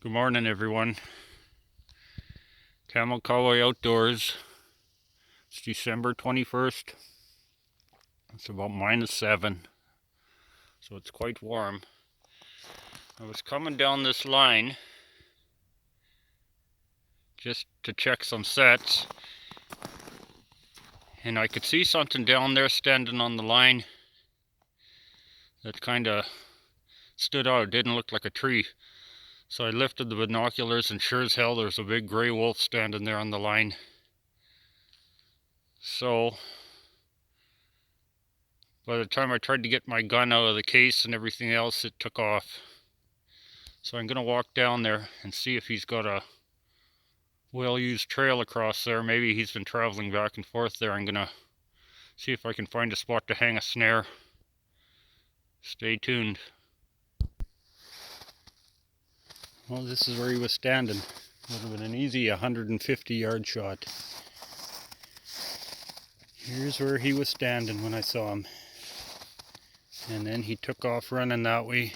Good morning, everyone. CAMO Cowboy Outdoors. It's December 21st. It's about -7, so it's quite warm. I was coming down this line just to check some sets, and I could see something down there standing on the line that kind of stood out. It didn't look like a tree. So I lifted the binoculars, and sure as hell there's a big gray wolf standing there on the line. So by the time I tried to get my gun out of the case and everything else, it took off. So I'm gonna walk down there and see if he's got a well-used trail across there. Maybe he's been traveling back and forth there. I'm gonna see if I can find a spot to hang a snare. Stay tuned. Well, this is where he was standing. Would have been an easy 150-yard shot. Here's where he was standing when I saw him. And then he took off running that way.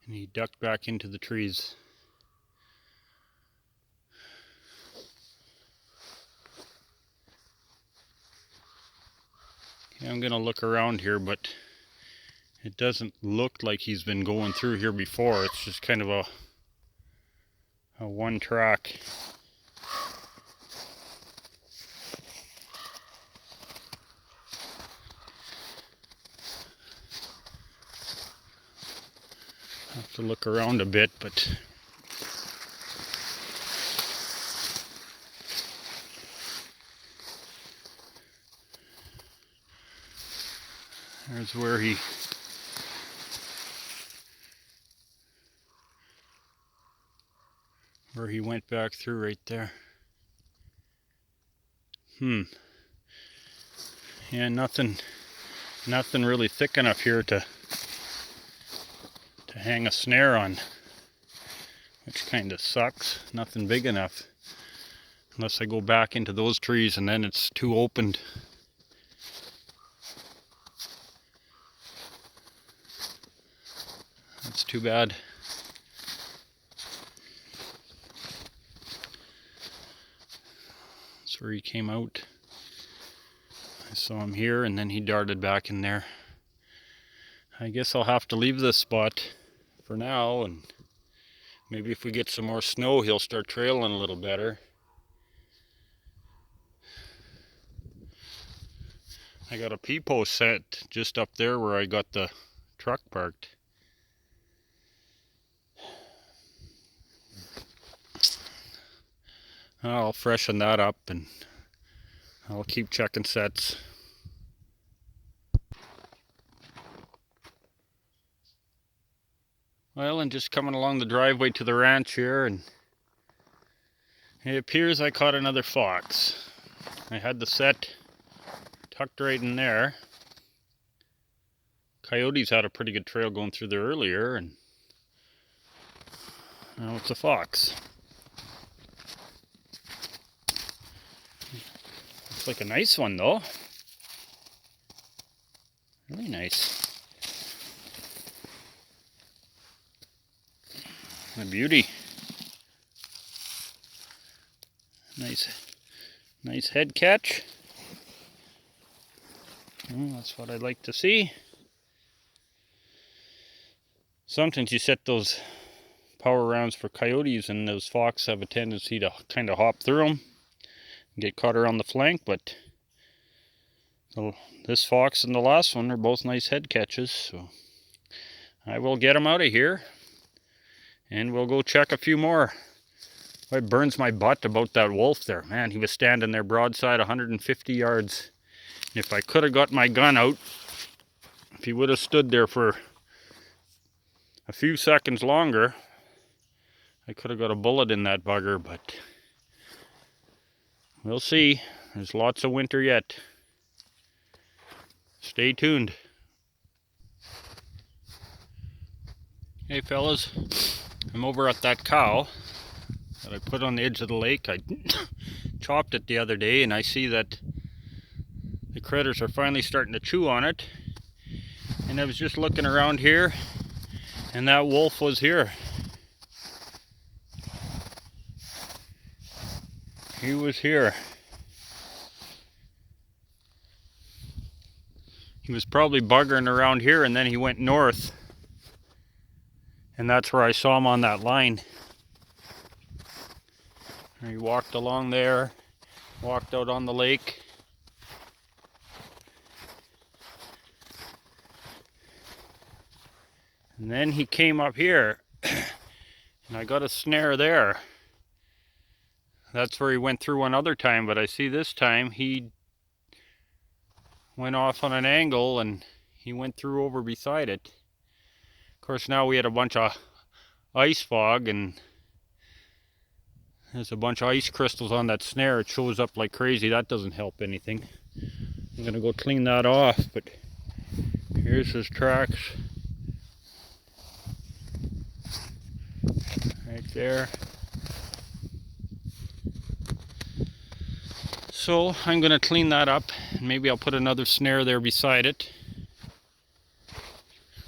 And he ducked back into the trees. Okay, I'm gonna look around here, but it doesn't look like he's been going through here before. It's just kind of a one track. Have to look around a bit, but there's where he went back through right there. Yeah, nothing really thick enough here to hang a snare on, which kind of sucks. Nothing big enough, unless I go back into those trees, and then it's too opened. That's too bad. That's where he came out. I saw him here, and then he darted back in there. I guess I'll have to leave this spot for now, and maybe if we get some more snow, he'll start trailing a little better. I got a P-post set just up there where I got the truck parked. I'll freshen that up, and I'll keep checking sets. Well, and just coming along the driveway to the ranch here, and it appears I caught another fox. I had the set tucked right in there. Coyotes had a pretty good trail going through there earlier, and now it's a fox. Looks like a nice one though. Really nice. A beauty. Nice head catch. Well, that's what I'd like to see. Sometimes you set those power rounds for coyotes, and those fox have a tendency to kind of hop through them and get caught around the flank, but this fox and the last one are both nice head catches, so I will get them out of here. And we'll go check a few more. It burns my butt about that wolf there. Man, he was standing there broadside 150 yards. If I could have got my gun out, if he would have stood there for a few seconds longer, I could have got a bullet in that bugger, but we'll see. There's lots of winter yet. Stay tuned. Hey fellas, I'm over at that cow that I put on the edge of the lake. I chopped it the other day, and I see that the critters are finally starting to chew on it. And I was just looking around here, And that wolf was here. He was here. He was probably buggering around here, and then he went north. And that's where I saw him on that line. And he walked along there, walked out on the lake. And then he came up here, and I got a snare there. That's where he went through one other time, but I see this time he went off on an angle and he went through over beside it. Of course, now we had a bunch of ice fog, and there's a bunch of ice crystals on that snare. It shows up like crazy. That doesn't help anything. I'm gonna go clean that off, but here's his tracks. Right there. So I'm gonna clean that up, and maybe I'll put another snare there beside it.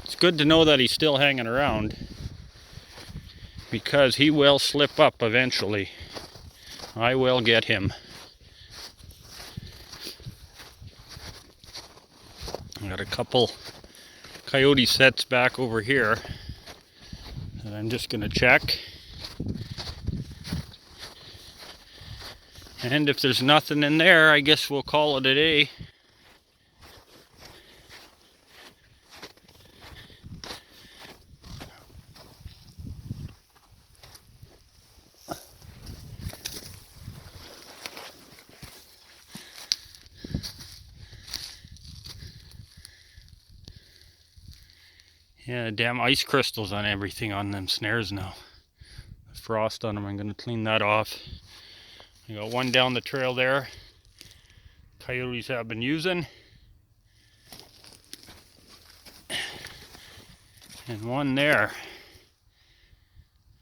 It's good to know that he's still hanging around, because he will slip up eventually. I will get him. I got a couple coyote sets back over here that I'm just gonna check. And if there's nothing in there, I guess we'll call it a day. Yeah, damn ice crystals on everything on them snares now. The frost on them, I'm gonna clean that off. I got one down the trail there. Coyotes have been using. And one there.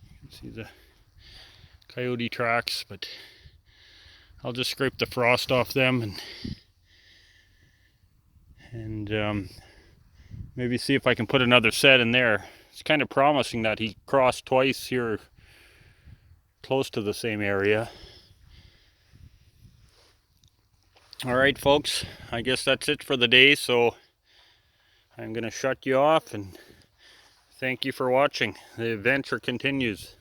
You can see the coyote tracks, but I'll just scrape the frost off them and maybe see if I can put another set in there. It's kind of promising that he crossed twice here close to the same area. Alright folks, I guess that's it for the day, so I'm going to shut you off and thank you for watching. The adventure continues.